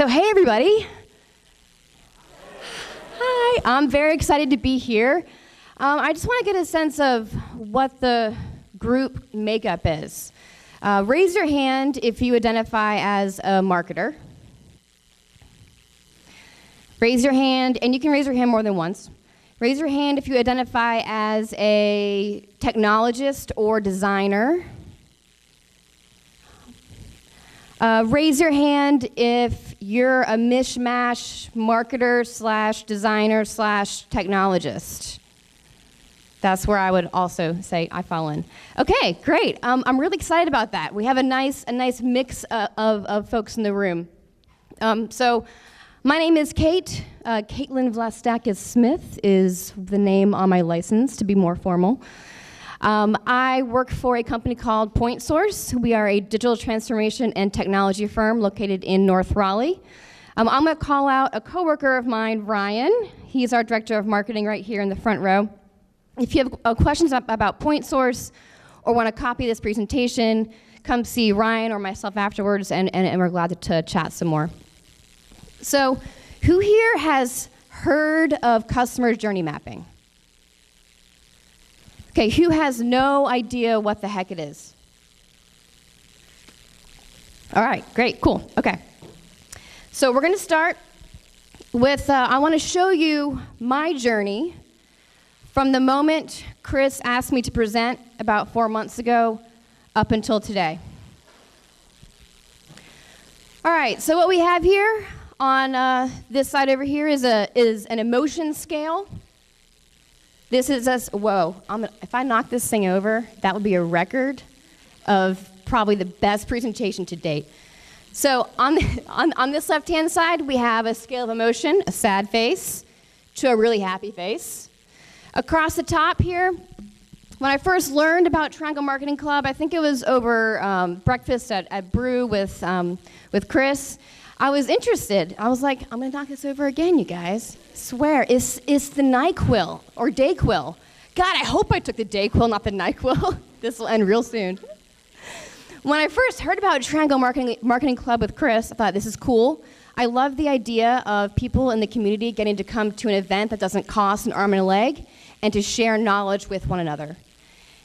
So hey everybody. Hi, I'm very excited to be here. I just want to get a sense of what the group makeup is. Raise your hand if you identify as a marketer. Raise your hand, and you can raise your hand more than once. Raise your hand if you identify as a technologist or designer. Raise your hand if you're a mishmash marketer / designer / technologist. That's where I would also say I fall in. Okay, great. I'm really excited about that. We have a nice mix of folks in the room. So my name is Cait. Caitlin Vlastakis Smith is the name on my license, to be more formal. I work for a company called PointSource. We are a digital transformation and technology firm located in North Raleigh. I'm going to call out a coworker of mine, Ryan. He's our director of marketing right here in the front row. If you have questions about PointSource or want to copy this presentation, come see Ryan or myself afterwards, and we're glad to chat some more. So, who here has heard of customer journey mapping? Okay, who has no idea what the heck it is? All right, great, cool, okay. So we're gonna start with, I wanna show you my journey from the moment Chris asked me to present about 4 months ago up until today. All right, so what we have here on this side over here is an emotion scale. This is us, whoa, if I knock this thing over, that would be a record of probably the best presentation to date. So on this left-hand side, we have a scale of emotion, a sad face, to a really happy face. Across the top here, when I first learned about Triangle Marketing Club, I think it was over breakfast at Brew with Chris, I was interested. I was like, I'm gonna knock this over again, you guys. Swear, it's the NyQuil or DayQuil. God, I hope I took the DayQuil, not the NyQuil. This will end real soon. When I first heard about Triangle Marketing Club with Chris, I thought this is cool. I love the idea of people in the community getting to come to an event that doesn't cost an arm and a leg and to share knowledge with one another.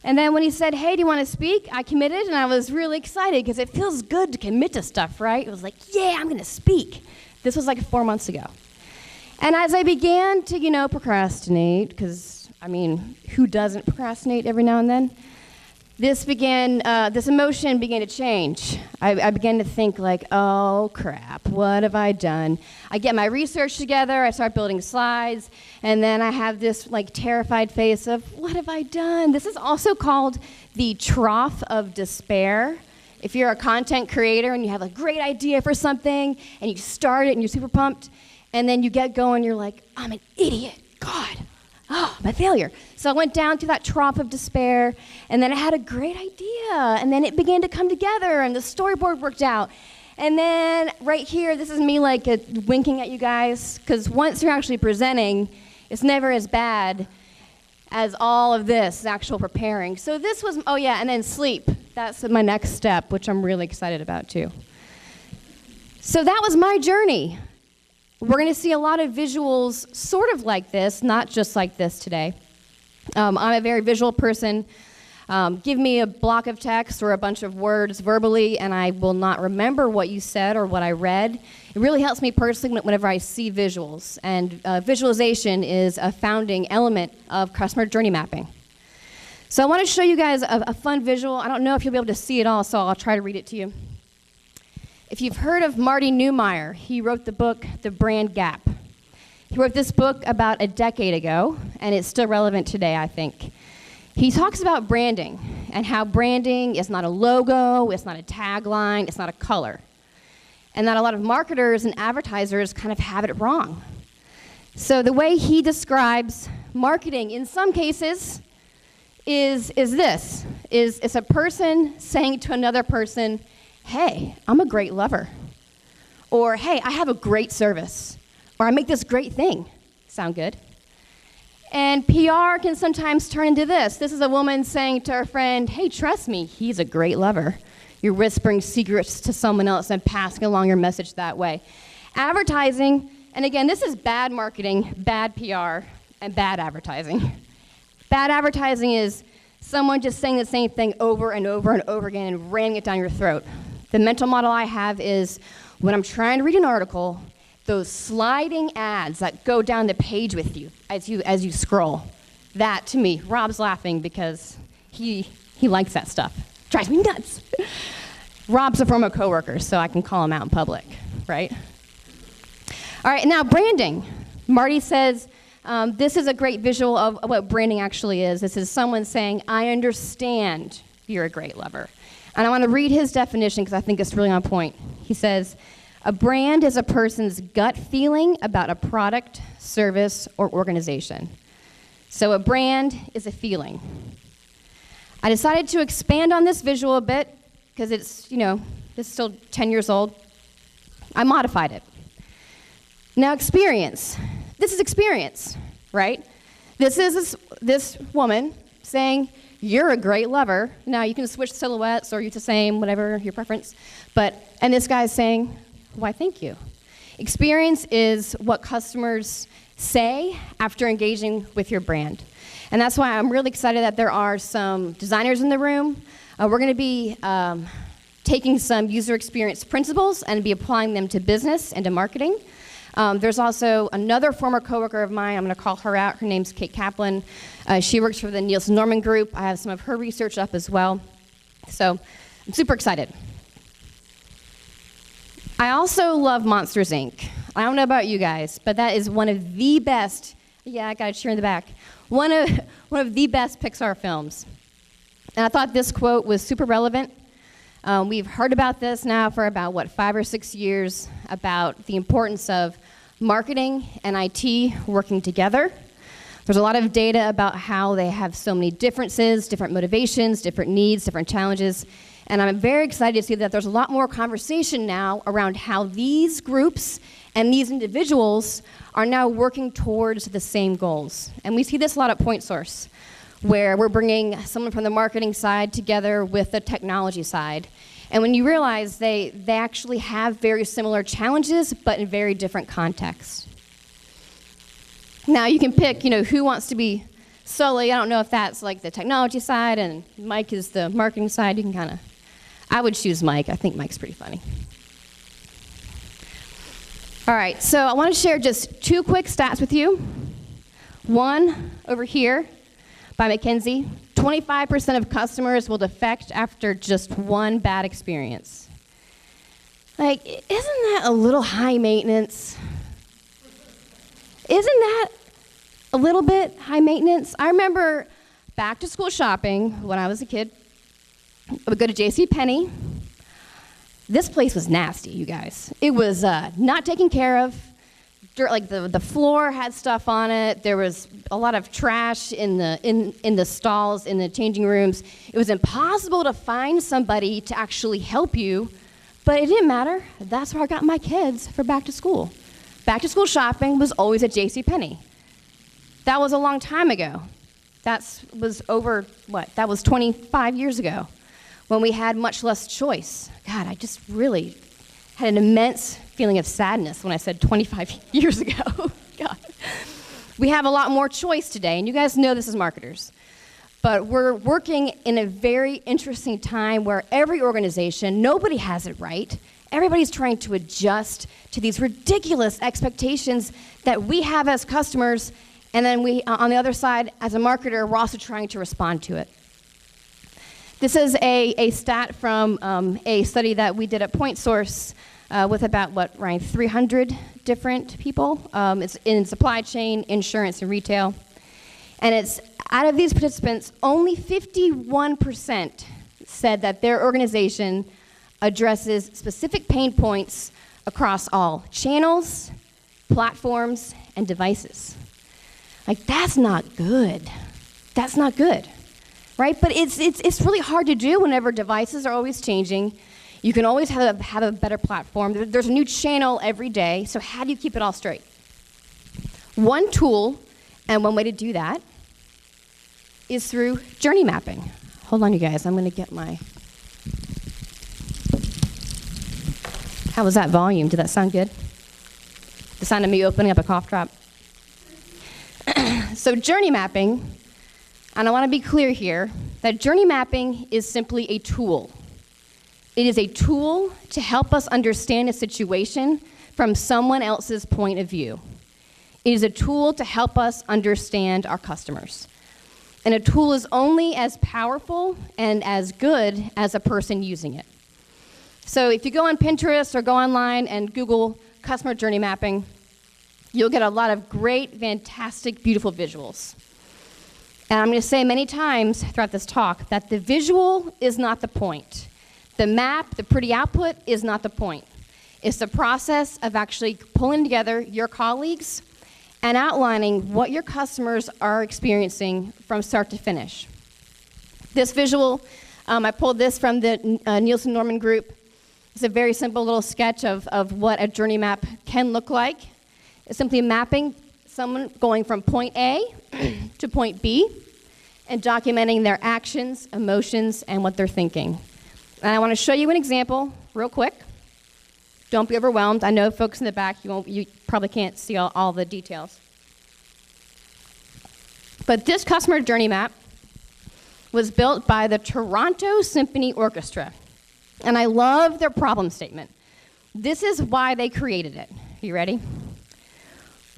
And then when he said, hey, do you want to speak? I committed, and I was really excited because it feels good to commit to stuff, right? It was like, yeah, I'm going to speak. This was like 4 months ago. And as I began to, procrastinate, because, who doesn't procrastinate every now and then? This emotion began to change. I began to think like, oh crap, what have I done? I get my research together, I start building slides, and then I have this like terrified face of, what have I done? This is also called the trough of despair. If you're a content creator and you have a great idea for something, and you start it and you're super pumped, and then you get going, you're like, I'm an idiot, God. Oh, my failure. So I went down to that trough of despair, and then I had a great idea, and then it began to come together, and the storyboard worked out. And then right here, this is me like winking at you guys, because once you're actually presenting, it's never as bad as all of this actual preparing. So this was, oh yeah, and then sleep. That's my next step, which I'm really excited about too. So that was my journey. We're going to see a lot of visuals sort of like this, not just like this today. I'm a very visual person. Give me a block of text or a bunch of words verbally, and I will not remember what you said or what I read. It really helps me personally whenever I see visuals. And visualization is a founding element of customer journey mapping. So I want to show you guys a fun visual. I don't know if you'll be able to see it all, so I'll try to read it to you. If you've heard of Marty Neumeier, he wrote the book, The Brand Gap. He wrote this book about a decade ago, and it's still relevant today, I think. He talks about branding, and how branding is not a logo, it's not a tagline, it's not a color. And that a lot of marketers and advertisers kind of have it wrong. So the way he describes marketing, in some cases, is it's a person saying to another person, hey, I'm a great lover. Or, hey, I have a great service. Or I make this great thing. Sound good? And PR can sometimes turn into this. This is a woman saying to her friend, hey, trust me, he's a great lover. You're whispering secrets to someone else and passing along your message that way. Advertising, and again, this is bad marketing, bad PR, and bad advertising. Bad advertising is someone just saying the same thing over and over and over again and ramming it down your throat. The mental model I have is when I'm trying to read an article, those sliding ads that go down the page with you as you scroll. That, to me, Rob's laughing because he likes that stuff. Drives me nuts. Rob's a former coworker, so I can call him out in public, right? All right, now branding. Marty says, this is a great visual of what branding actually is. This is someone saying, I understand you're a great lover. And I want to read his definition because I think it's really on point. He says, a brand is a person's gut feeling about a product, service, or organization. So a brand is a feeling. I decided to expand on this visual a bit because it's still 10 years old. I modified it. Now experience. This is experience, right? This is this woman saying, you're a great lover. Now you can switch silhouettes or use the same, whatever your preference. And this guy's saying, why, thank you. Experience is what customers say after engaging with your brand. And that's why I'm really excited that there are some designers in the room. We're going to be taking some user experience principles and be applying them to business and to marketing. There's also another former coworker of mine. I'm going to call her out. Her name's Cait Kaplan. She works for the Nielsen Norman Group. I have some of her research up as well. So I'm super excited. I also love Monsters, Inc. I don't know about you guys, but that is one of the best, yeah, I got a cheer in the back, one of the best Pixar films. And I thought this quote was super relevant. We've heard about this now for about, 5 or 6 years, about the importance of marketing and IT working together. There's a lot of data about how they have so many differences, different motivations, different needs, different challenges. And I'm very excited to see that there's a lot more conversation now around how these groups and these individuals are now working towards the same goals. And we see this a lot at PointSource, where we're bringing someone from the marketing side together with the technology side. And when you realize they actually have very similar challenges, but in very different contexts. Now you can pick, who wants to be Sully. I don't know if that's like the technology side and Mike is the marketing side. You can I would choose Mike. I think Mike's pretty funny. All right, so I want to share just 2 quick stats with you. One over here by McKinsey, 25% of customers will defect after just one bad experience. Isn't that a little high maintenance? Isn't that a little bit high maintenance? I remember back to school shopping when I was a kid. I would go to JCPenney. This place was nasty, you guys. It was not taken care of. Dirt, the floor had stuff on it. There was a lot of trash in the stalls, in the changing rooms. It was impossible to find somebody to actually help you, but it didn't matter. That's where I got my kids for back to school. Back to school shopping was always at JCPenney. That was a long time ago. That was 25 years ago, when we had much less choice. God, I just really had an immense feeling of sadness when I said 25 years ago. God. We have a lot more choice today, and you guys know this as marketers. But we're working in a very interesting time where every organization, nobody has it right. Everybody's trying to adjust to these ridiculous expectations that we have as customers, and then we, on the other side, as a marketer, we're also trying to respond to it. This is a stat from a study that we did at PointSource with about, Ryan, 300 different people. It's in supply chain, insurance, and retail. And it's out of these participants, only 51% said that their organization addresses specific pain points across all channels, platforms, and devices. That's not good. That's not good. Right? But it's really hard to do whenever devices are always changing. You can always have a better platform. There's a new channel every day, so how do you keep it all straight? One tool, and one way to do that, is through journey mapping. Hold on, you guys. I'm going to get my... How was that volume? Did that sound good? the sound of me opening up a cough drop. So journey mapping, and I want to be clear here, that journey mapping is simply a tool. It is a tool to help us understand a situation from someone else's point of view. It is a tool to help us understand our customers. And a tool is only as powerful and as good as a person using it. So if you go on Pinterest or go online and Google customer journey mapping, you'll get a lot of great, fantastic, beautiful visuals. And I'm going to say many times throughout this talk that the visual is not the point. The map, the pretty output, is not the point. It's the process of actually pulling together your colleagues and outlining what your customers are experiencing from start to finish. This visual, I pulled this from the Nielsen Norman Group. It's a very simple little sketch of what a journey map can look like. It's simply mapping someone going from point A to point B and documenting their actions, emotions, and what they're thinking. And I want to show you an example real quick. Don't be overwhelmed. I know folks in the back, you probably can't see all the details. But this customer journey map was built by the Toronto Symphony Orchestra. And I love their problem statement. This is why they created it. You ready?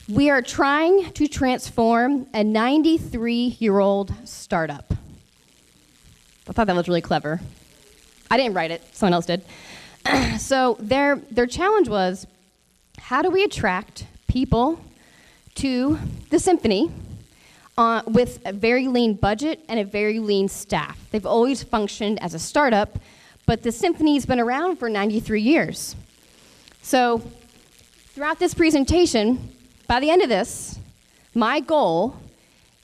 We are trying to transform a 93-year-old startup. I thought that was really clever. I didn't write it, someone else did. So their challenge was, how do we attract people to the symphony with a very lean budget and a very lean staff? They've always functioned as a startup, but the symphony's been around for 93 years. So throughout this presentation, by the end of this, my goal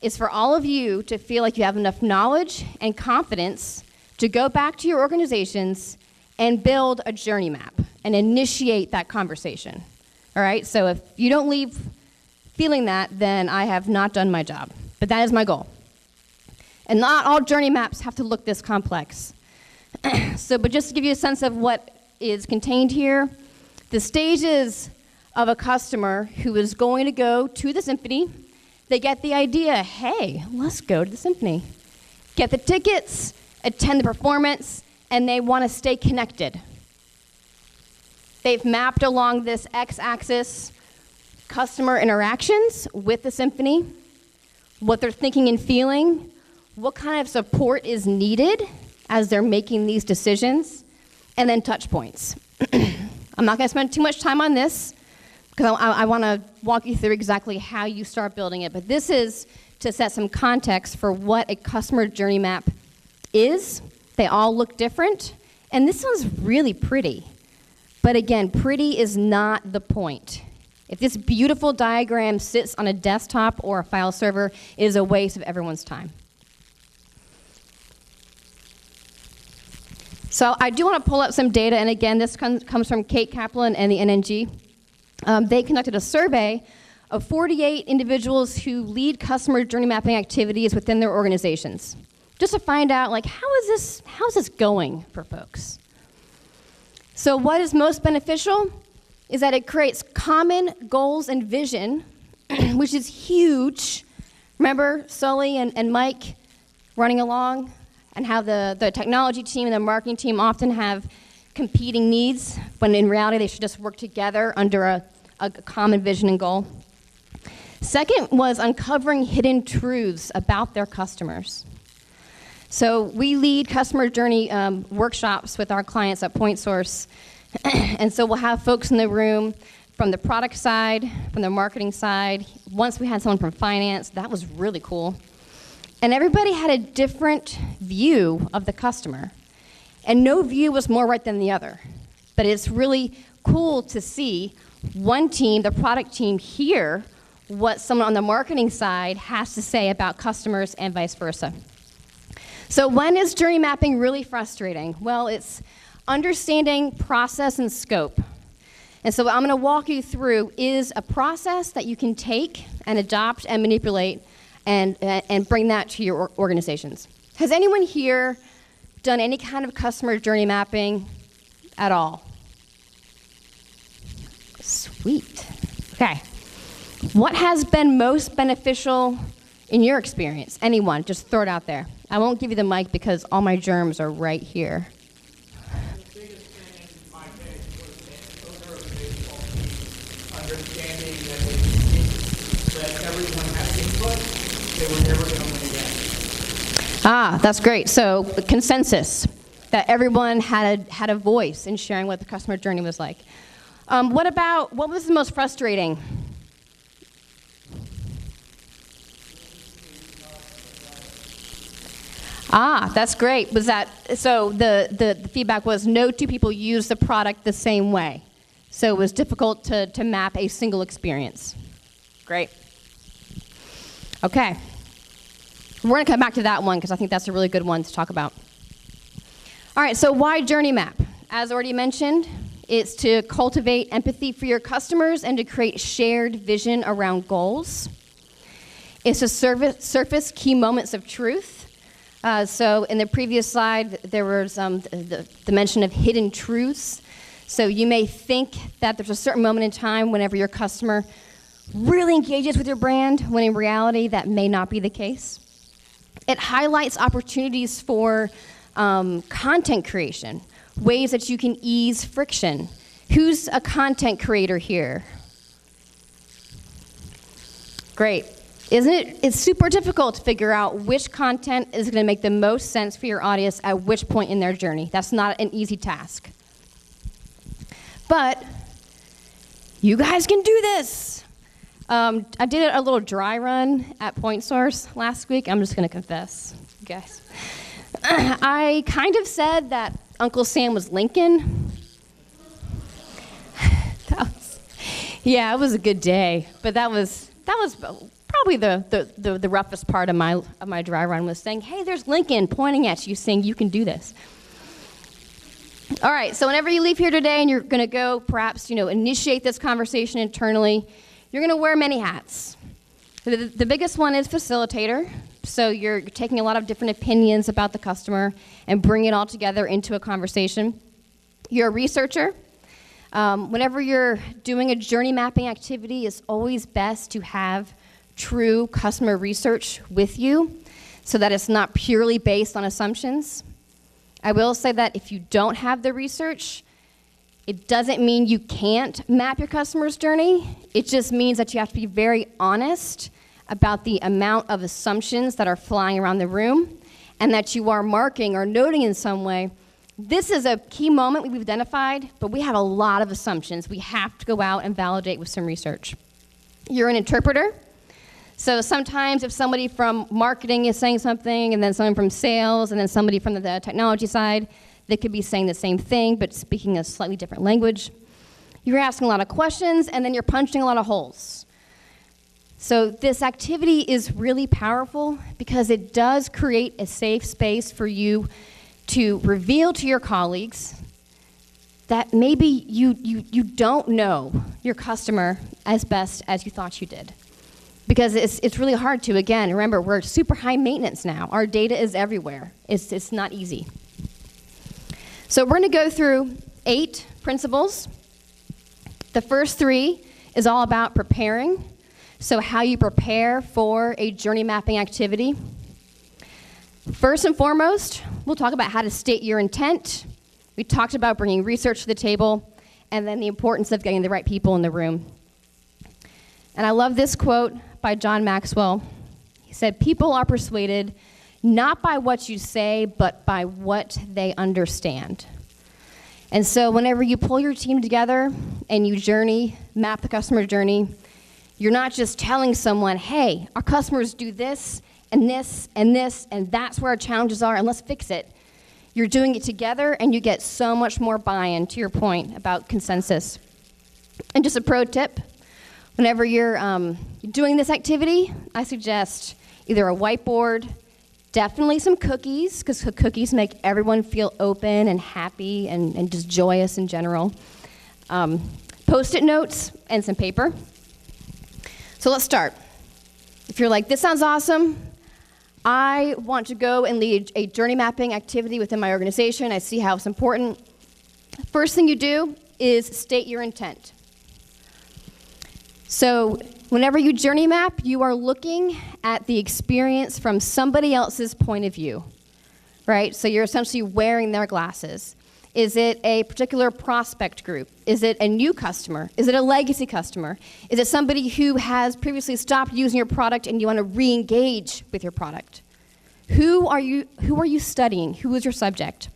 is for all of you to feel like you have enough knowledge and confidence to go back to your organizations and build a journey map and initiate that conversation. All right, so if you don't leave feeling that, then I have not done my job. But that is my goal. And not all journey maps have to look this complex. But just to give you a sense of what is contained here, the stages of a customer who is going to go to the symphony, they get the idea, hey, let's go to the symphony. Get the tickets, attend the performance, and they want to stay connected. They've mapped along this x-axis customer interactions with the symphony, what they're thinking and feeling, what kind of support is needed as they're making these decisions, and then touch points. I'm not going to spend too much time on this because I want to walk you through exactly how you start building it, but this is to set some context for what a customer journey map is. They all look different, and this one's really pretty. But again, pretty is not the point. If this beautiful diagram sits on a desktop or a file server, it is a waste of everyone's time. So I do want to pull up some data, and again, this comes from Cait Kaplan and the NNG. They conducted a survey of 48 individuals who lead customer journey mapping activities within their organizations, just to find out, like, how's this going for folks? So what is most beneficial is that it creates common goals and vision, which is huge. Remember Sully and Mike running along, and how the technology team and the marketing team often have competing needs, when in reality they should just work together under a common vision and goal. Second was uncovering hidden truths about their customers. So we lead customer journey workshops with our clients at PointSource, and so we'll have folks in the room from the product side, from the marketing side. Once we had someone from finance, that was really cool. And everybody had a different view of the customer. And no view was more right than the other. But it's really cool to see one team, the product team, hear what someone on the marketing side has to say about customers and vice versa. So when is journey mapping really frustrating? Well, it's understanding process and scope. And so what I'm going to walk you through is a process that you can take and adopt and manipulate and bring that to your organizations. Has anyone here done any kind of customer journey mapping at all? Sweet. Okay. What has been most beneficial in your experience? Anyone, just throw it out there. I won't give you the mic because all my germs are right here. The biggest thing in my case was those early days called understanding that everyone has input, they were never going to win again. Ah, that's great. So the consensus that everyone had a voice in sharing what the customer journey was like. What was the most frustrating? Ah, that's great. Was that, so the feedback was no two people use the product the same way. So it was difficult to map a single experience. Great. Okay. We're going to come back to that one because I think that's a really good one to talk about. All right, so why Journey Map? As already mentioned, it's to cultivate empathy for your customers and to create shared vision around goals. It's to surface key moments of truth. So in the previous slide, there was the mention of hidden truths. So you may think that there's a certain moment in time whenever your customer really engages with your brand, when in reality that may not be the case. It highlights opportunities for content creation, ways that you can ease friction. Who's a content creator here? Great. Isn't it? It's super difficult to figure out which content is going to make the most sense for your audience at which point in their journey. That's not an easy task. But you guys can do this. I did a little dry run at PointSource last week. I'm just going to confess, guys. I kind of said that Uncle Sam was Lincoln. Yeah, it was a good day, but that was probably the roughest part of my dry run was saying, hey, there's Lincoln pointing at you saying you can do this. All right, so whenever you leave here today and you're going to go perhaps, initiate this conversation internally, you're going to wear many hats. The biggest one is facilitator. So you're taking a lot of different opinions about the customer and bringing it all together into a conversation. You're a researcher. Whenever you're doing a journey mapping activity, it's always best to have true customer research with you so that it's not purely based on assumptions. I will say that if you don't have the research, it doesn't mean you can't map your customer's journey. It just means that you have to be very honest about the amount of assumptions that are flying around the room and that you are marking or noting in some way, this is a key moment we've identified, but we have a lot of assumptions. We have to go out and validate with some research. You're an interpreter. So sometimes if somebody from marketing is saying something and then someone from sales and then somebody from the technology side, they could be saying the same thing but speaking a slightly different language. You're asking a lot of questions and then you're punching a lot of holes. So this activity is really powerful because it does create a safe space for you to reveal to your colleagues that maybe you don't know your customer as best as you thought you did. Because it's really hard to, again, remember, we're super high maintenance now. Our data is everywhere. It's not easy. So we're going to go through 8 principles. The first 3 is all about preparing. So how you prepare for a journey mapping activity. First and foremost, we'll talk about how to state your intent. We talked about bringing research to the table, and then the importance of getting the right people in the room. And I love this quote by John Maxwell. He said, "People are persuaded not by what you say, but by what they understand." And so whenever you pull your team together and you journey, map the customer journey, you're not just telling someone, hey, our customers do this and this and this, and that's where our challenges are, and let's fix it. You're doing it together, and you get so much more buy-in, to your point about consensus. And just a pro tip, whenever you're doing this activity, I suggest either a whiteboard, definitely some cookies, because cookies make everyone feel open and happy and just joyous in general. Post-it notes and some paper. So let's start. If you're like, this sounds awesome, I want to go and lead a journey mapping activity within my organization, I see how it's important. First thing you do is state your intent. So whenever you journey map, you are looking at the experience from somebody else's point of view, right? So you're essentially wearing their glasses. Is it a particular prospect group? Is it a new customer? Is it a legacy customer? Is it somebody who has previously stopped using your product and you want to re-engage with your product? Who are you studying? Who is your subject?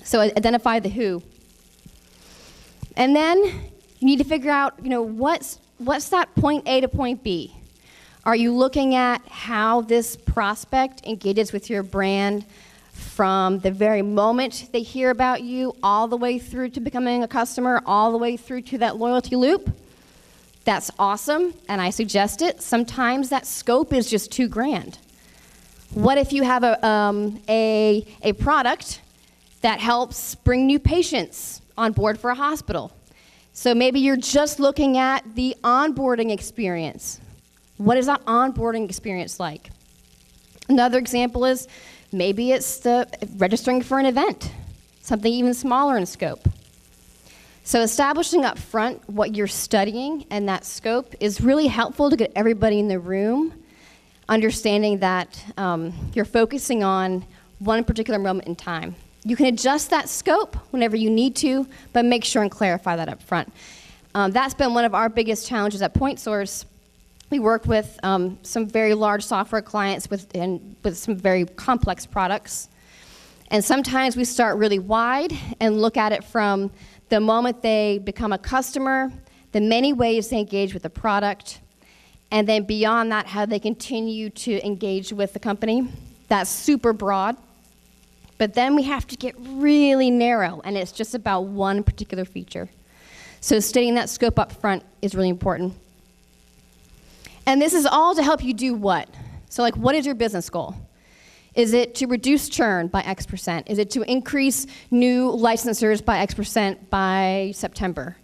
So identify the who. And then you need to figure out, what's that point A to point B? Are you looking at how this prospect engages with your brand from the very moment they hear about you all the way through to becoming a customer, all the way through to that loyalty loop? That's awesome, and I suggest it. Sometimes that scope is just too grand. What if you have a product that helps bring new patients on board for a hospital? So maybe you're just looking at the onboarding experience. What is that onboarding experience like? Another example is maybe it's the registering for an event, something even smaller in scope. So establishing up front what you're studying and that scope is really helpful to get everybody in the room understanding that you're focusing on one particular moment in time. You can adjust that scope whenever you need to, but make sure and clarify that up front. That's been one of our biggest challenges at PointSource. We work with some very large software clients with some very complex products. And sometimes we start really wide and look at it from the moment they become a customer, the many ways they engage with the product, and then beyond that, how they continue to engage with the company. That's super broad. But then we have to get really narrow, and it's just about one particular feature. So stating that scope up front is really important. And this is all to help you do what? So what is your business goal? Is it to reduce churn by X%? Is it to increase new licensors by X% by September?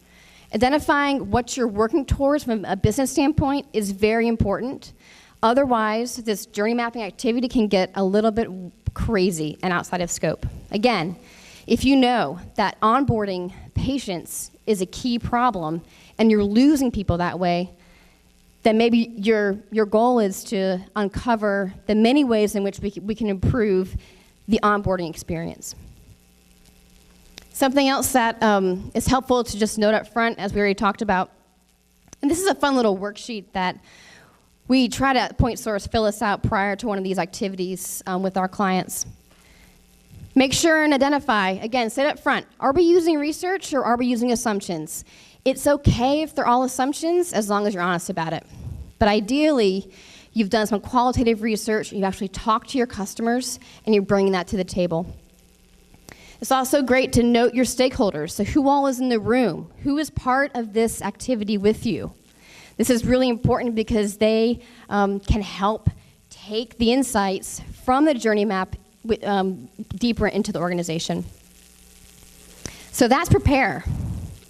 Identifying what you're working towards from a business standpoint is very important. Otherwise, this journey mapping activity can get a little bit crazy and outside of scope. Again, if you know that onboarding patients is a key problem and you're losing people that way, then maybe your goal is to uncover the many ways in which we can improve the onboarding experience. Something else that is helpful to just note up front, as we already talked about, and this is a fun little worksheet that we try to, at PointSource, fill this out prior to one of these activities with our clients. Make sure and identify, again, say it up front, are we using research or are we using assumptions? It's okay if they're all assumptions as long as you're honest about it. But ideally, you've done some qualitative research, you've actually talked to your customers, and you're bringing that to the table. It's also great to note your stakeholders. So who all is in the room? Who is part of this activity with you? This is really important because they can help take the insights from the journey map deeper into the organization. So that's prepare.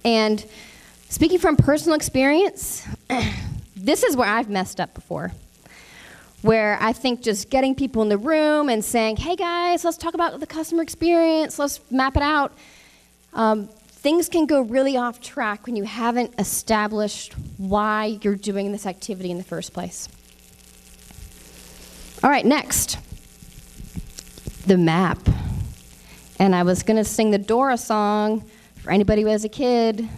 And speaking from personal experience, this is where I've messed up before, where I think just getting people in the room and saying, hey guys, let's talk about the customer experience, let's map it out. Things can go really off track when you haven't established why you're doing this activity in the first place. All right, next, the map. And I was gonna sing the Dora song for anybody who has a kid,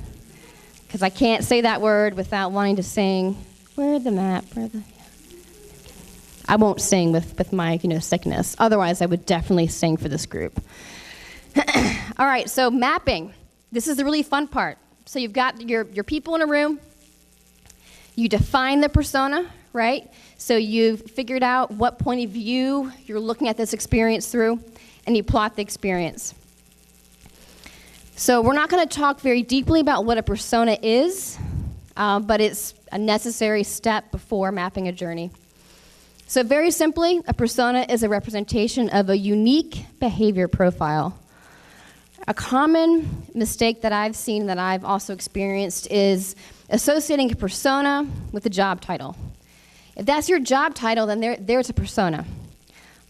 because I can't say that word without wanting to sing, where the map, where the... I won't sing with my sickness. Otherwise, I would definitely sing for this group. All right, so mapping. This is the really fun part. So you've got your people in a room. You define the persona, right? So you've figured out what point of view you're looking at this experience through, and you plot the experience. So we're not going to talk very deeply about what a persona is, but it's a necessary step before mapping a journey. So very simply, a persona is a representation of a unique behavior profile. A common mistake that I've seen, that I've also experienced, is associating a persona with a job title. If that's your job title, then there's a persona,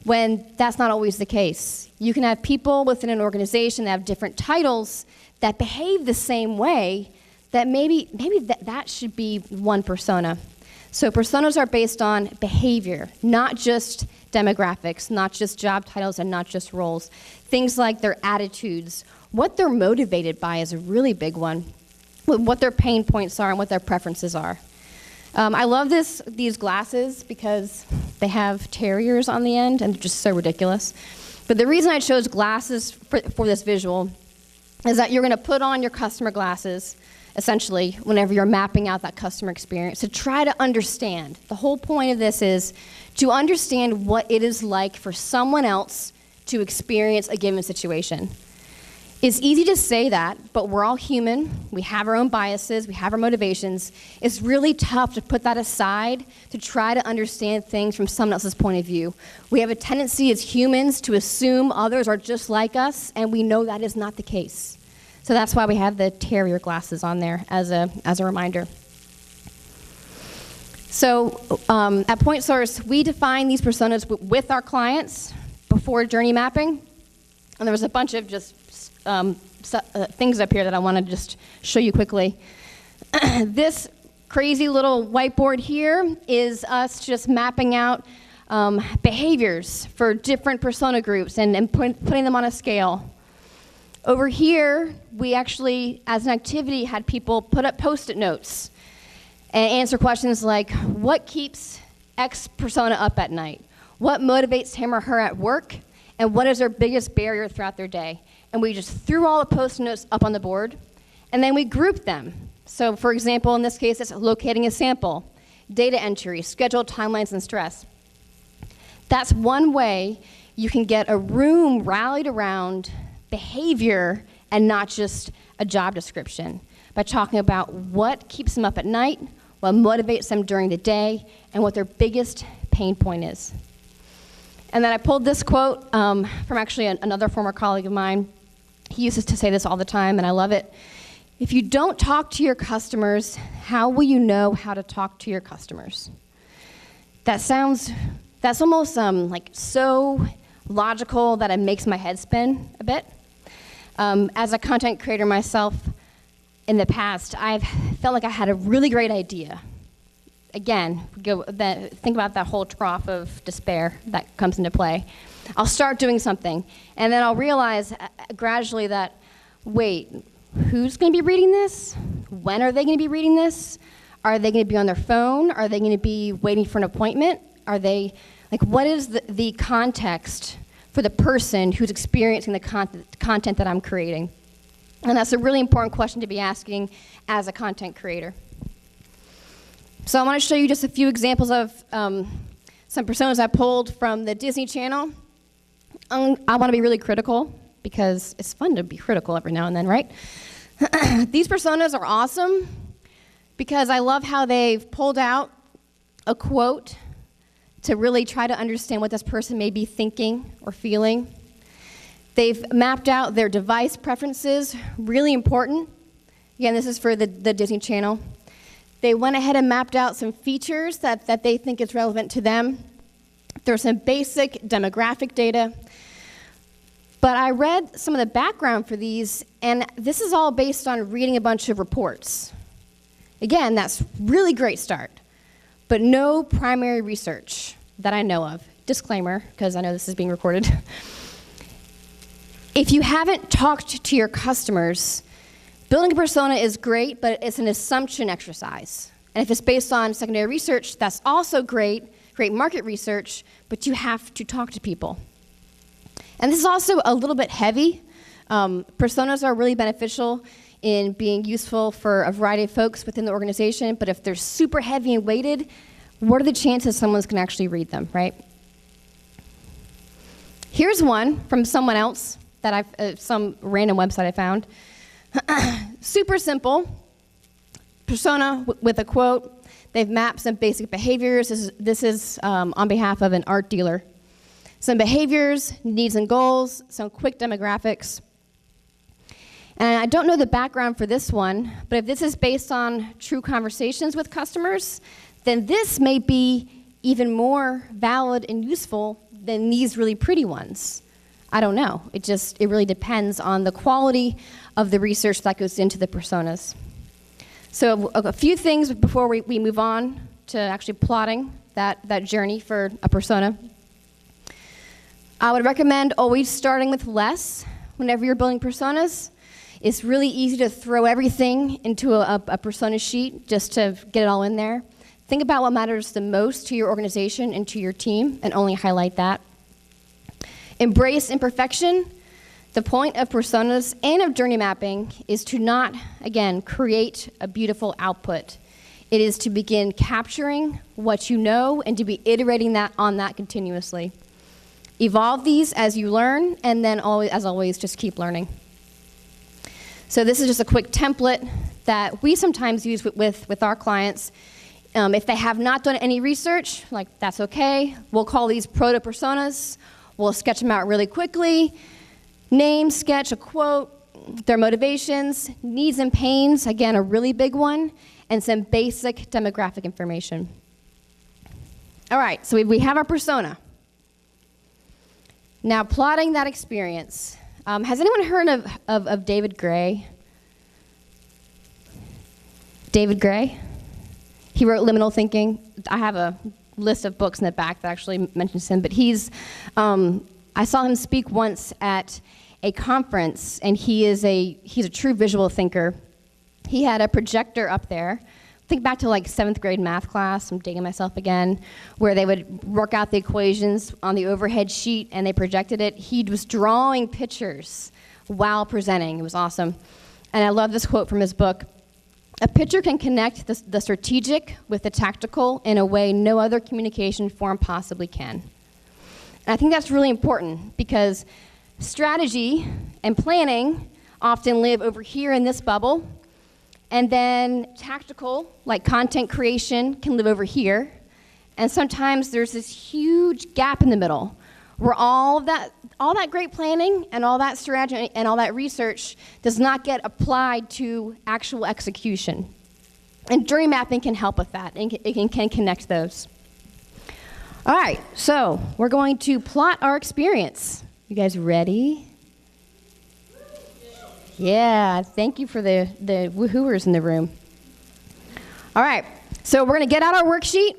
when that's not always the case. You can have people within an organization that have different titles that behave the same way that maybe that should be one persona. So personas are based on behavior, not just demographics, not just job titles, and not just roles. Things like their attitudes, what they're motivated by is a really big one, what their pain points are and what their preferences are. I love these glasses because they have terriers on the end and they're just so ridiculous. But the reason I chose glasses for this visual is that you're going to put on your customer glasses, essentially, whenever you're mapping out that customer experience, to try to understand. The whole point of this is to understand what it is like for someone else to experience a given situation. It's easy to say that, but we're all human. We have our own biases. We have our motivations. It's really tough to put that aside to try to understand things from someone else's point of view. We have a tendency as humans to assume others are just like us, and we know that is not the case. So that's why we have the terrier glasses on there as a reminder. So at PointSource, we define these personas with our clients before journey mapping. And there was a bunch of just things up here that I want to just show you quickly. This crazy little whiteboard here is us just mapping out behaviors for different persona groups and putting them on a scale. Over here, we actually, as an activity, had people put up Post-it notes and answer questions like, what keeps X persona up at night? What motivates him or her at work? And what is their biggest barrier throughout their day? And we just threw all the Post-it notes up on the board, and then we grouped them. So for example, in this case, it's locating a sample, data entry, scheduled timelines, and stress. That's one way you can get a room rallied around behavior and not just a job description, by talking about what keeps them up at night, what motivates them during the day, and what their biggest pain point is. And then I pulled this quote from actually another former colleague of mine. He uses to say this all the time, and I love it. If you don't talk to your customers, how will you know how to talk to your customers? That's almost like so logical that it makes my head spin a bit. As a content creator myself, in the past, I've felt like I had a really great idea. Again, think about that whole trough of despair that comes into play. I'll start doing something, and then I'll realize gradually that, wait, who's going to be reading this? When are they going to be reading this? Are they going to be on their phone? Are they going to be waiting for an appointment? What is the context for the person who's experiencing the content that I'm creating? And that's a really important question to be asking as a content creator. So I want to show you just a few examples of some personas I pulled from the Disney Channel. I want to be really critical because it's fun to be critical every now and then, right? These personas are awesome because I love how they've pulled out a quote to really try to understand what this person may be thinking or feeling. They've mapped out their device preferences, really important. Again, this is for the Disney Channel. They went ahead and mapped out some features that they think is relevant to them. There's some basic demographic data. But I read some of the background for these, and this is all based on reading a bunch of reports. Again, that's really great start, but no primary research that I know of. Disclaimer, because I know this is being recorded. If you haven't talked to your customers, building a persona is great, but it's an assumption exercise. And if it's based on secondary research, that's also great market research, but you have to talk to people. And this is also a little bit heavy. Personas are really beneficial in being useful for a variety of folks within the organization, but if they're super heavy and weighted, what are the chances someone's going to actually read them, right? Here's one from someone else that some random website I found. Super simple. Persona with a quote. They've mapped some basic behaviors. This is on behalf of an art dealer. Some behaviors, needs and goals, some quick demographics. And I don't know the background for this one, but if this is based on true conversations with customers, then this may be even more valid and useful than these really pretty ones. I don't know. It really depends on the quality of the research that goes into the personas. So a few things before we move on to actually plotting that journey for a persona. I would recommend always starting with less whenever you're building personas. It's really easy to throw everything into a persona sheet just to get it all in there. Think about what matters the most to your organization and to your team and only highlight that. Embrace imperfection. The point of personas and of journey mapping is to not, again, create a beautiful output. It is to begin capturing what you know and to be iterating on that continuously. Evolve these as you learn, and then as always, just keep learning. So this is just a quick template that we sometimes use with our clients. If they have not done any research, like that's okay. We'll call these Proto Personas. We'll sketch them out really quickly. Name, sketch, a quote, their motivations, needs and pains, again, a really big one, and some basic demographic information. All right, so we have our persona. Now, plotting that experience. Has anyone heard of David Gray? David Gray? He wrote Liminal Thinking. I have a list of books in the back that actually mentions him, but I saw him speak once at a conference, and he's a true visual thinker. He had a projector up there. Think back to like 7th grade math class, I'm dating myself again, where they would work out the equations on the overhead sheet and they projected it. He was drawing pictures while presenting. It was awesome. And I love this quote from his book. A picture can connect the strategic with the tactical in a way no other communication form possibly can. And I think that's really important because strategy and planning often live over here in this bubble. And then tactical, like content creation, can live over here. And sometimes there's this huge gap in the middle where all that great planning and all that strategy and all that research does not get applied to actual execution. And journey mapping can help with that, and it can connect those. All right, so we're going to plot our experience. You guys ready? Yeah, thank you for the woohooers in the room. All right, so we're going to get out our worksheet,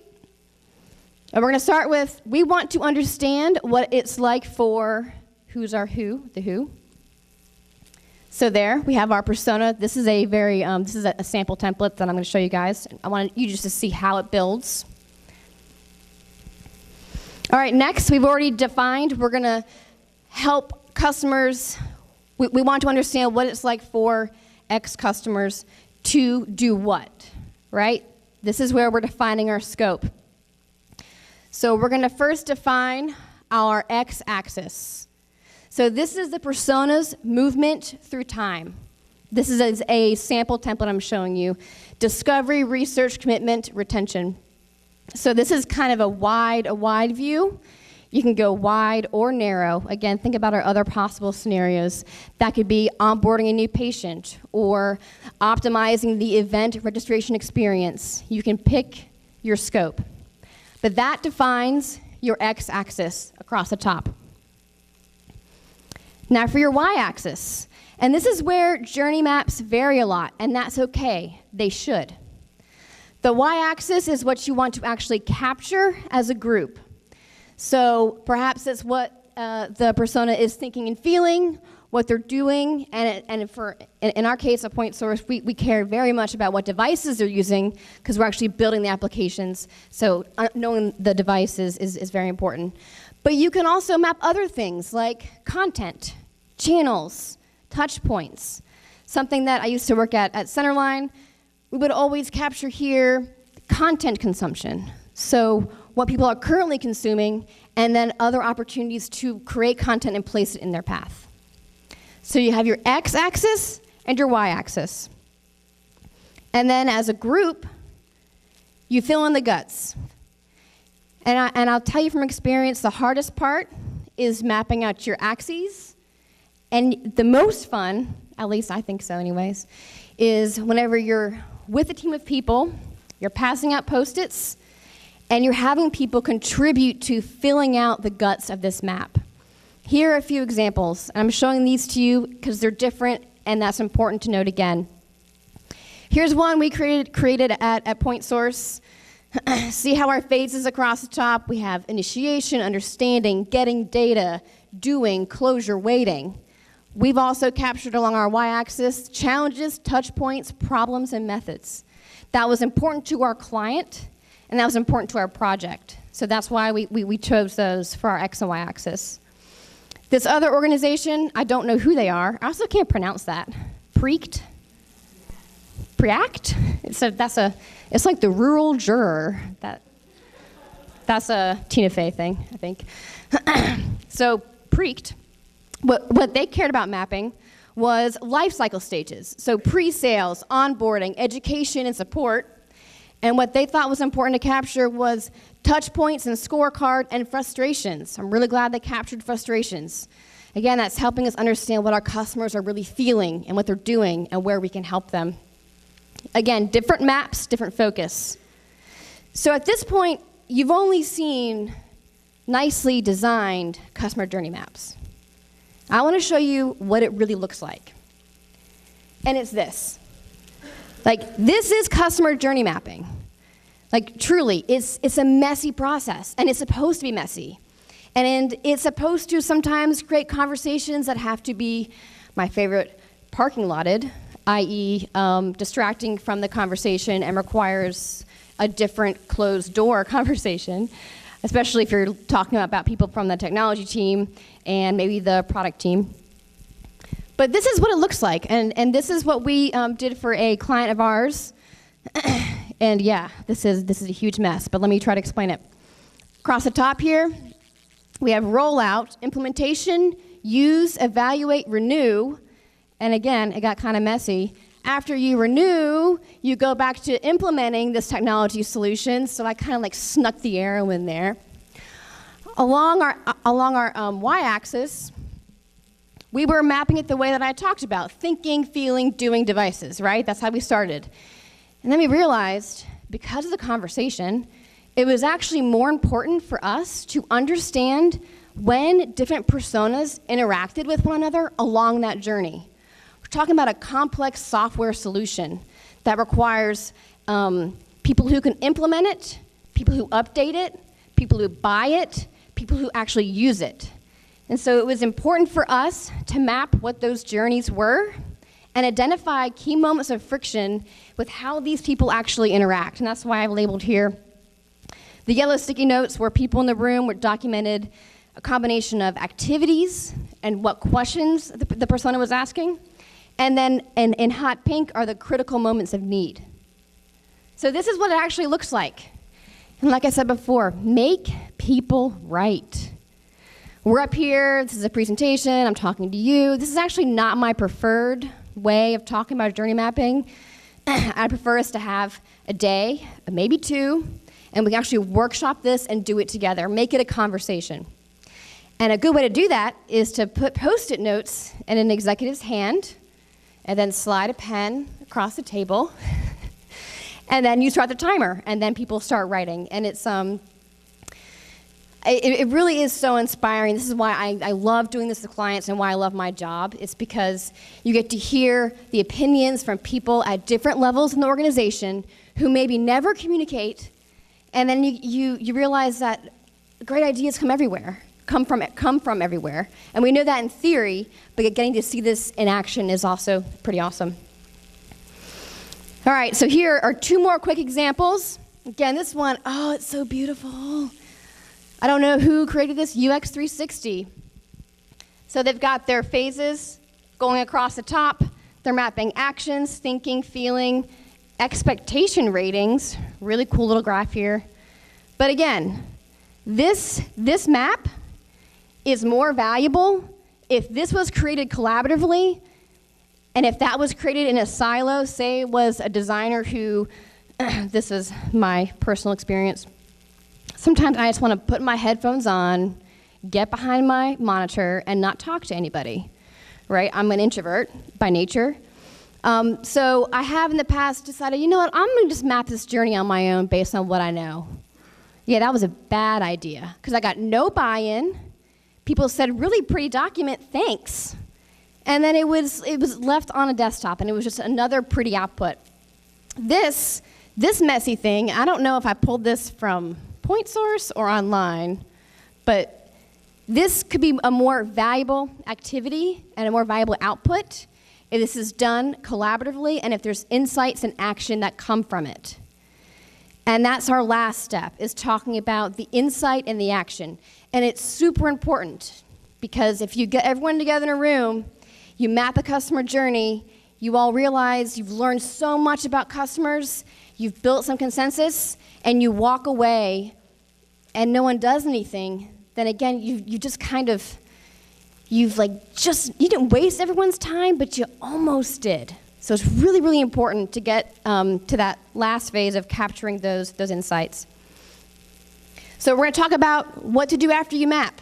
and we're going to start with, we want to understand what it's like for, who's our who, the who. So there, we have our persona. This is a sample template that I'm going to show you guys. I want you just to see how it builds. All right, next, we've already defined, we're going to help customers. We want to understand what it's like for X customers to do what, right? This is where we're defining our scope. So we're going to first define our X-axis. So this is the persona's movement through time. This is a sample template I'm showing you. Discovery, research, commitment, retention. So this is kind of a wide view. You can go wide or narrow. Again, think about our other possible scenarios. That could be onboarding a new patient or optimizing the event registration experience. You can pick your scope. But that defines your X-axis across the top. Now for your Y-axis. And this is where journey maps vary a lot, and that's okay. They should. The Y-axis is what you want to actually capture as a group. So perhaps it's what the persona is thinking and feeling, what they're doing, and in our case, at PointSource, we care very much about what devices they're using because we're actually building the applications. So knowing the devices is very important. But you can also map other things like content, channels, touch points. Something that I used to work at Centerline, we would always capture here content consumption. So what people are currently consuming, and then other opportunities to create content and place it in their path. So you have your X-axis and your Y-axis. And then as a group, you fill in the guts. And I'll tell you from experience, the hardest part is mapping out your axes. And the most fun, at least I think so anyways, is whenever you're with a team of people, you're passing out Post-its, and you're having people contribute to filling out the guts of this map. Here are a few examples. I'm showing these to you because they're different, and that's important to note again. Here's one we created at PointSource. See how our phases across the top? We have initiation, understanding, getting data, doing, closure, waiting. We've also captured along our y-axis challenges, touch points, problems, and methods. That was important to our client, and that was important to our project. So that's why we chose those for our x and y-axis. This other organization, I don't know who they are. I also can't pronounce that. Preact? It's like the rural juror. That's a Tina Fey thing, I think. So Preact, what they cared about mapping was life cycle stages. So pre-sales, onboarding, education, and support. And what they thought was important to capture was touch points and scorecard and frustrations. I'm really glad they captured frustrations. Again, that's helping us understand what our customers are really feeling and what they're doing and where we can help them. Again, different maps, different focus. So at this point, you've only seen nicely designed customer journey maps. I want to show you what it really looks like. And it's this. Like, this is customer journey mapping. Like, truly, it's a messy process, and it's supposed to be messy. And it's supposed to sometimes create conversations that have to be, my favorite, parking lotted, i.e. Distracting from the conversation and requires a different closed door conversation, especially if you're talking about people from the technology team and maybe the product team. But this is what it looks like, and this is what we did for a client of ours. And yeah, this is a huge mess, but let me try to explain it. Across the top here, we have rollout, implementation, use, evaluate, renew, and again, it got kind of messy. After you renew, you go back to implementing this technology solution, so I kind of like snuck the arrow in there. Along our y-axis, we were mapping it the way that I talked about, thinking, feeling, doing devices, right? That's how we started. And then we realized, because of the conversation, it was actually more important for us to understand when different personas interacted with one another along that journey. We're talking about a complex software solution that requires people who can implement it, people who update it, people who buy it, people who actually use it. And so it was important for us to map what those journeys were and identify key moments of friction with how these people actually interact. And that's why I've labeled here the yellow sticky notes where people in the room were documented a combination of activities and what questions the persona was asking. And then in hot pink are the critical moments of need. So this is what it actually looks like. And like I said before, make people right. We're up here, this is a presentation, I'm talking to you. This is actually not my preferred way of talking about journey mapping. I prefer us to have a day, maybe two, and we can actually workshop this and do it together, make it a conversation. And a good way to do that is to put Post-it notes in an executive's hand, and then slide a pen across the table, and then you start the timer, and then people start writing. And it really is so inspiring. This is why I love doing this with clients and why I love my job. It's because you get to hear the opinions from people at different levels in the organization who maybe never communicate, and then you realize that great ideas come from everywhere. And we know that in theory, but getting to see this in action is also pretty awesome. All right, so here are two more quick examples. Again, this one, oh, it's so beautiful. I don't know who created this, UX 360. So they've got their phases going across the top. They're mapping actions, thinking, feeling, expectation ratings. Really cool little graph here. But again, this map is more valuable if this was created collaboratively, and if that was created in a silo, say it was a designer who, this is my personal experience, sometimes I just want to put my headphones on, get behind my monitor, and not talk to anybody, right? I'm an introvert by nature. So I have in the past decided, you know what, I'm going to just map this journey on my own based on what I know. Yeah, that was a bad idea, because I got no buy-in. People said, really pretty document, thanks. And then it was left on a desktop, and it was just another pretty output. This messy thing, I don't know if I pulled this from PointSource or online, but this could be a more valuable activity and a more valuable output if this is done collaboratively and if there's insights and action that come from it. And that's our last step, is talking about the insight and the action. And it's super important because if you get everyone together in a room, you map a customer journey, you all realize you've learned so much about customers, you've built some consensus, and you walk away and no one does anything, then again, you just kind of, you didn't waste everyone's time, but you almost did. So it's really, really important to get to that last phase of capturing those insights. So we're going to talk about what to do after you map.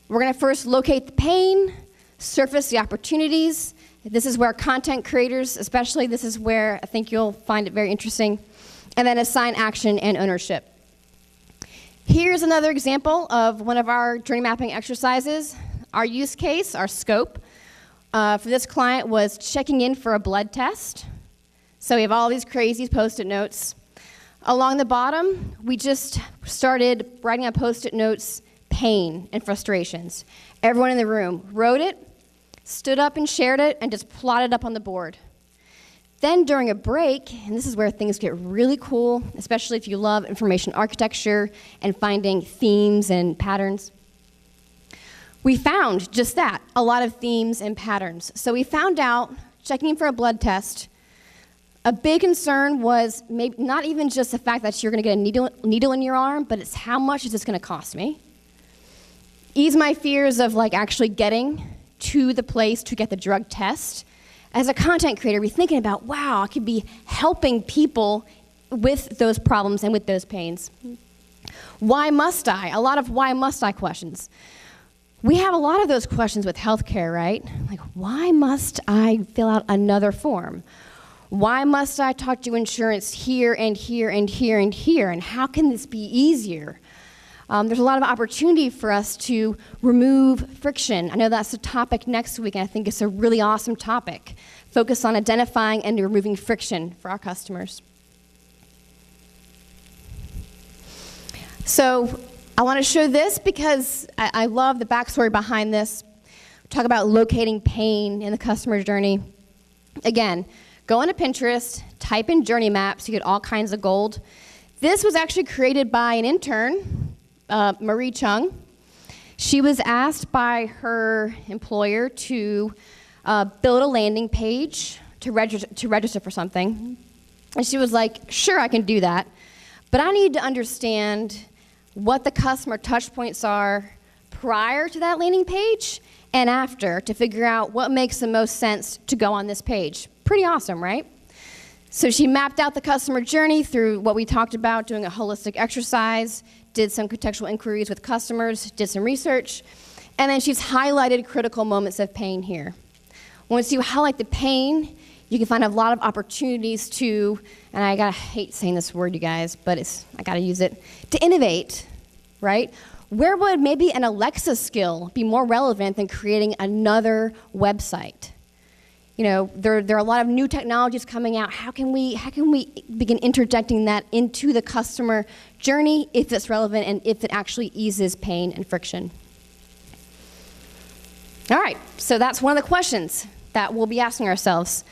We're going to first locate the pain, surface the opportunities. This is where content creators, especially, this is where I think you'll find it very interesting. And then assign action and ownership. Here's another example of one of our journey mapping exercises. Our use case, our scope, for this client was checking in for a blood test. So we have all these crazy Post-it notes. Along the bottom, we just started writing on Post-it notes pain and frustrations. Everyone in the room wrote it, stood up and shared it, and just plotted up on the board. Then during a break, and this is where things get really cool, especially if you love information architecture and finding themes and patterns, we found just that, a lot of themes and patterns. So we found out, checking in for a blood test, a big concern was maybe not even just the fact that you're going to get a needle in your arm, but it's how much is this going to cost me? Ease my fears of actually getting to the place to get the drug test. As a content creator, we're thinking about, wow, I could be helping people with those problems and with those pains. Why must I? A lot of why must I questions. We have a lot of those questions with healthcare, right? Why must I fill out another form? Why must I talk to insurance here and here and here and here? And how can this be easier? There's a lot of opportunity for us to remove friction. I know that's the topic next week, and I think it's a really awesome topic. Focus on identifying and removing friction for our customers. So I want to show this because I love the backstory behind this. Talk about locating pain in the customer journey. Again, go onto Pinterest, type in journey maps, you get all kinds of gold. This was actually created by an intern, Marie Chung. She was asked by her employer to build a landing page to register for something. And she was like, sure, I can do that, but I need to understand what the customer touch points are prior to that landing page and after to figure out what makes the most sense to go on this page. Pretty awesome, right? So she mapped out the customer journey through what we talked about, doing a holistic exercise, did some contextual inquiries with customers, did some research, and then she's highlighted critical moments of pain here. Once you highlight the pain, you can find a lot of opportunities to, and I hate saying this word, you guys, but I gotta use it, to innovate, right? Where would maybe an Alexa skill be more relevant than creating another website? You know, there are a lot of new technologies coming out. How can we begin interjecting that into the customer journey if it's relevant and if it actually eases pain and friction? All right, so that's one of the questions that we'll be asking ourselves.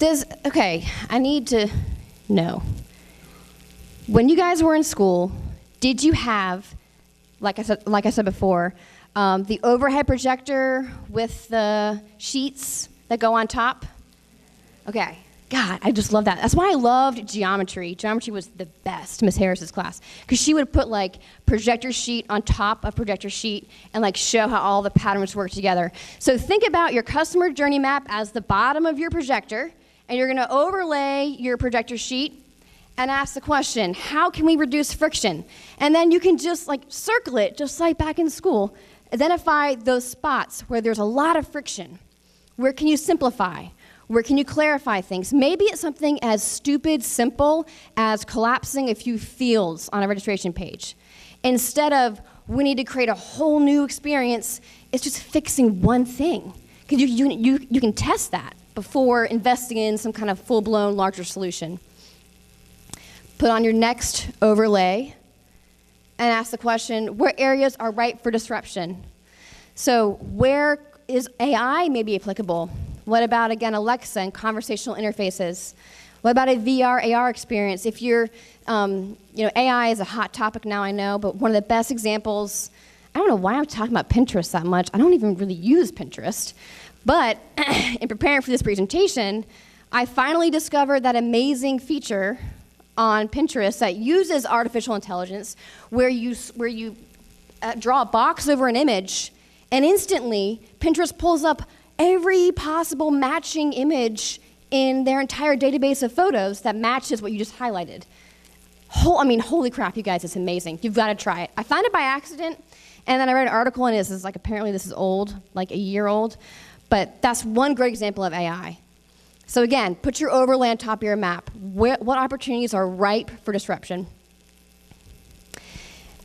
I need to know. When you guys were in school, did you have, like I said before, the overhead projector with the sheets that go on top? Okay. God, I just love that. That's why I loved geometry. Geometry was the best, Miss Harris's class, because she would put projector sheet on top of projector sheet and show how all the patterns work together. So think about your customer journey map as the bottom of your projector, and you're going to overlay your projector sheet and ask the question, how can we reduce friction? And then you can just circle it, just like back in school. Identify those spots where there's a lot of friction. Where can you simplify? Where can you clarify things? Maybe it's something as stupid, simple as collapsing a few fields on a registration page. Instead of, we need to create a whole new experience, it's just fixing one thing. Because you can test that before investing in some kind of full-blown larger solution. put on your next overlay, and ask the question, what areas are ripe for disruption? So where is AI maybe applicable? What about, again, Alexa and conversational interfaces? What about a VR, AR experience? If you're, AI is a hot topic now, I know, but one of the best examples, I don't know why I'm talking about Pinterest that much. I don't even really use Pinterest. But in preparing for this presentation, I finally discovered that amazing feature on Pinterest that uses artificial intelligence where you draw a box over an image, and instantly Pinterest pulls up every possible matching image in their entire database of photos that matches what you just highlighted. Holy crap, you guys, it's amazing. You've got to try it. I found it by accident, and then I read an article, and it's like, apparently this is old, like a year old, but that's one great example of AI. So again, put your overlay on top of your map. What opportunities are ripe for disruption?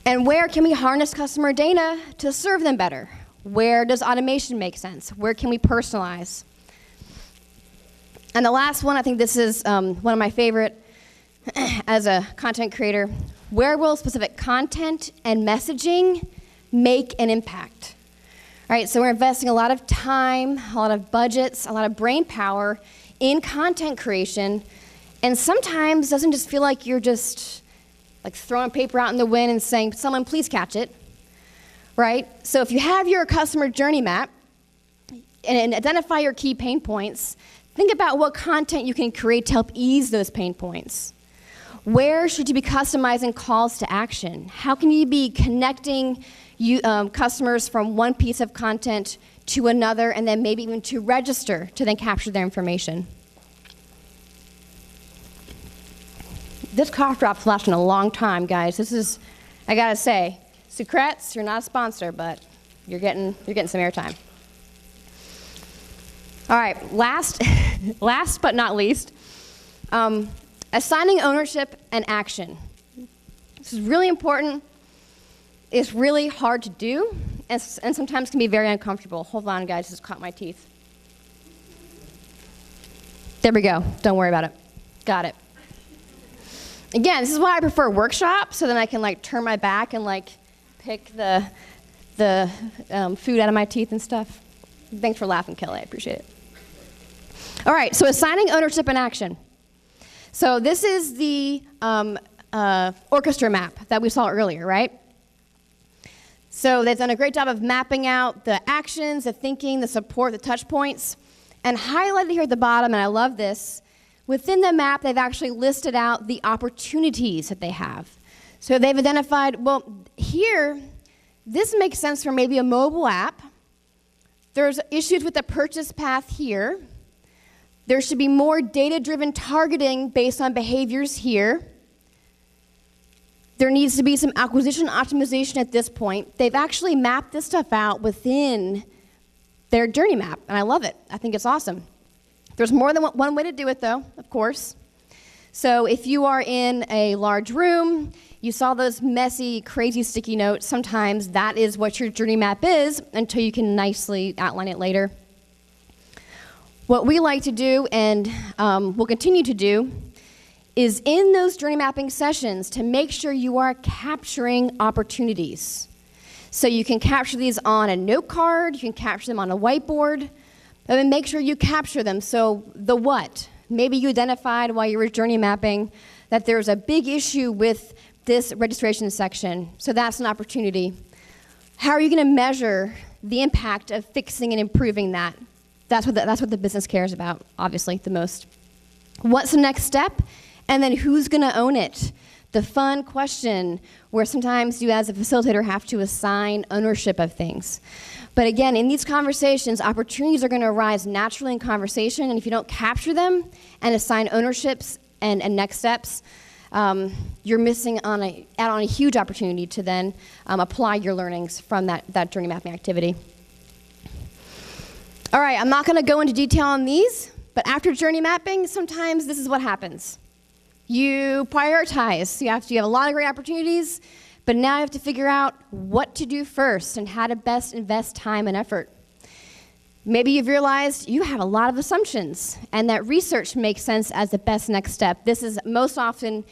And where can we harness customer data to serve them better? Where does automation make sense? Where can we personalize? And the last one, I think this is one of my favorite as a content creator. Where will specific content and messaging make an impact? All right, so we're investing a lot of time, a lot of budgets, a lot of brain power in content creation, and sometimes it doesn't just feel like you're just like throwing paper out in the wind and saying, someone please catch it, right? So if you have your customer journey map and identify your key pain points, think about what content you can create to help ease those pain points. Where should you be customizing calls to action? How can you be connecting customers from one piece of content to another, and then maybe even to register to then capture their information? This cough drop's lasting a long time, guys. This is, I gotta say, Sucrets, you're not a sponsor, but you're getting some airtime. All right, last but not least, assigning ownership and action. This is really important. It's really hard to do, and sometimes can be very uncomfortable. Hold on, guys, just caught my teeth. There we go. Don't worry about it. Got it. Again, this is why I prefer workshops, so then I can turn my back and pick the food out of my teeth and stuff. Thanks for laughing, Kelly. I appreciate it. All right, so assigning ownership and action. So this is the orchestra map that we saw earlier, right? So they've done a great job of mapping out the actions, the thinking, the support, the touch points, and highlighted here at the bottom, and I love this, within the map, they've actually listed out the opportunities that they have. So they've identified, well, here, this makes sense for maybe a mobile app. There's issues with the purchase path here. There should be more data-driven targeting based on behaviors here. There needs to be some acquisition optimization at this point. They've actually mapped this stuff out within their journey map, and I love it. I think it's awesome. There's more than one way to do it, though, of course. So if you are in a large room, you saw those messy, crazy sticky notes, sometimes that is what your journey map is until you can nicely outline it later. What we like to do, and will continue to do, is in those journey mapping sessions to make sure you are capturing opportunities. So you can capture these on a note card, you can capture them on a whiteboard, but then make sure you capture them. So the what? Maybe you identified while you were journey mapping that there's a big issue with this registration section, so that's an opportunity. How are you going to measure the impact of fixing and improving that? That's what the business cares about, obviously, the most. What's the next step? And then who's going to own it? The fun question where sometimes you as a facilitator have to assign ownership of things. But again, in these conversations, opportunities are going to arise naturally in conversation, and if you don't capture them and assign ownerships and next steps, you're missing out on a huge opportunity to then apply your learnings from that journey mapping activity. All right, I'm not going to go into detail on these, but after journey mapping, sometimes this is what happens. You prioritize. You have a lot of great opportunities, but now you have to figure out what to do first and how to best invest time and effort. Maybe you've realized you have a lot of assumptions and that research makes sense as the best next step. This is most often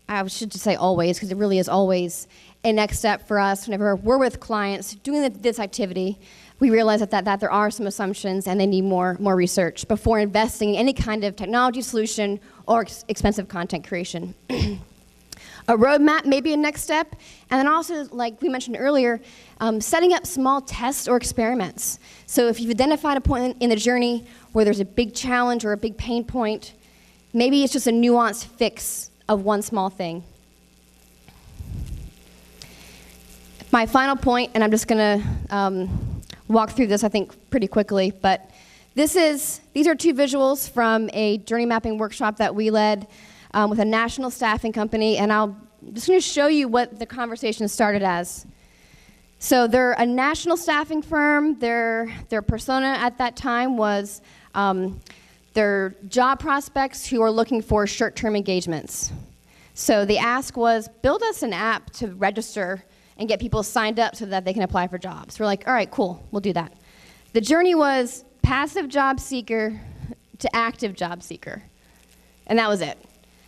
I should just say always, because it really is always a next step for us whenever we're with clients doing this activity. We realize that there are some assumptions and they need more research before investing in any kind of technology solution or expensive content creation. A roadmap may be a next step, and then also, like we mentioned earlier, setting up small tests or experiments. So if you've identified a point in the journey where there's a big challenge or a big pain point, maybe it's just a nuanced fix of one small thing. My final point, and I'm just going to walk through this, I think, pretty quickly, but these are two visuals from a journey mapping workshop that we led with a national staffing company, and I'm just going to show you what the conversation started as. So they're a national staffing firm. Their persona at that time was their job prospects who are looking for short-term engagements. So the ask was, build us an app to register and get people signed up so that they can apply for jobs. We're like, all right, cool, we'll do that. The journey was passive job seeker to active job seeker, and that was it.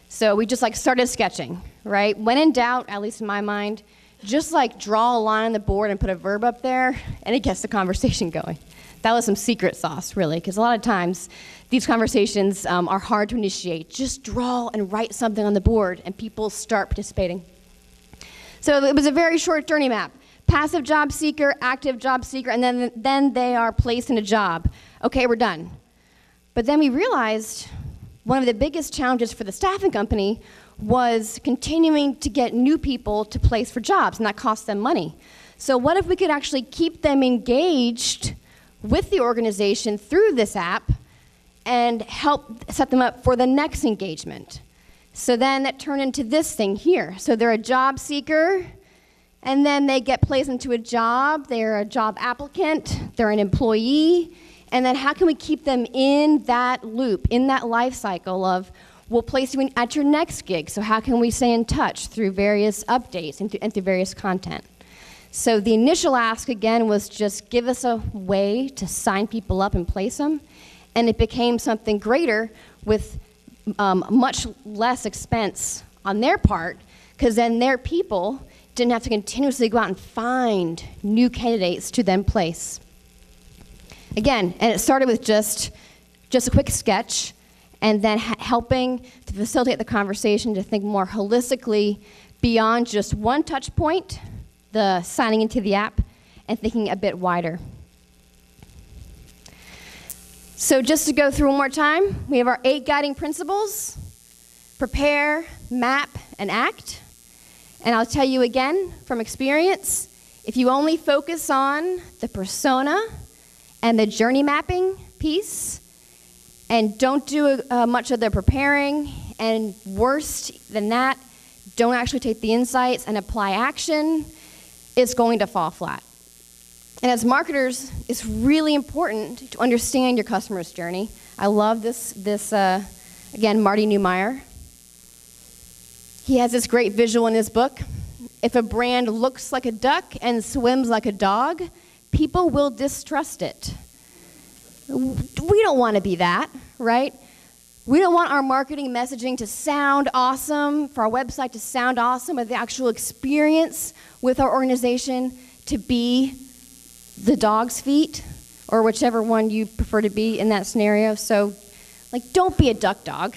So we just started sketching, right? When in doubt, at least in my mind, just draw a line on the board and put a verb up there, and it gets the conversation going. That was some secret sauce, really, because a lot of times these conversations are hard to initiate. Just draw and write something on the board, and people start participating. So it was a very short journey map. Passive job seeker, active job seeker, and then they are placed in a job. Okay, we're done. But then we realized one of the biggest challenges for the staffing company was continuing to get new people to place for jobs, and that costs them money. So what if we could actually keep them engaged with the organization through this app and help set them up for the next engagement? So then that turned into this thing here. So they're a job seeker, and then they get placed into a job. They're a job applicant. They're an employee. And then how can we keep them in that loop, in that life cycle of, we'll place you at your next gig. So how can we stay in touch through various updates and through various content? So the initial ask, again, was just give us a way to sign people up and place them. And it became something greater with much less expense on their part, because then their people didn't have to continuously go out and find new candidates to then place. Again, and it started with just a quick sketch, and then helping to facilitate the conversation to think more holistically beyond just one touch point, the signing into the app, and thinking a bit wider. So just to go through one more time, we have our 8 guiding principles: prepare, map, and act. And I'll tell you again from experience, if you only focus on the persona and the journey mapping piece and don't do much of the preparing, and worse than that, don't actually take the insights and apply action, it's going to fall flat. And as marketers, it's really important to understand your customer's journey. I love this again, Marty Neumeier. He has this great visual in his book. If a brand looks like a duck and swims like a dog, people will distrust it. We don't want to be that, right? We don't want our marketing messaging to sound awesome, for our website to sound awesome, but the actual experience with our organization to be the dog's feet, or whichever one you prefer to be in that scenario. So, don't be a duck dog.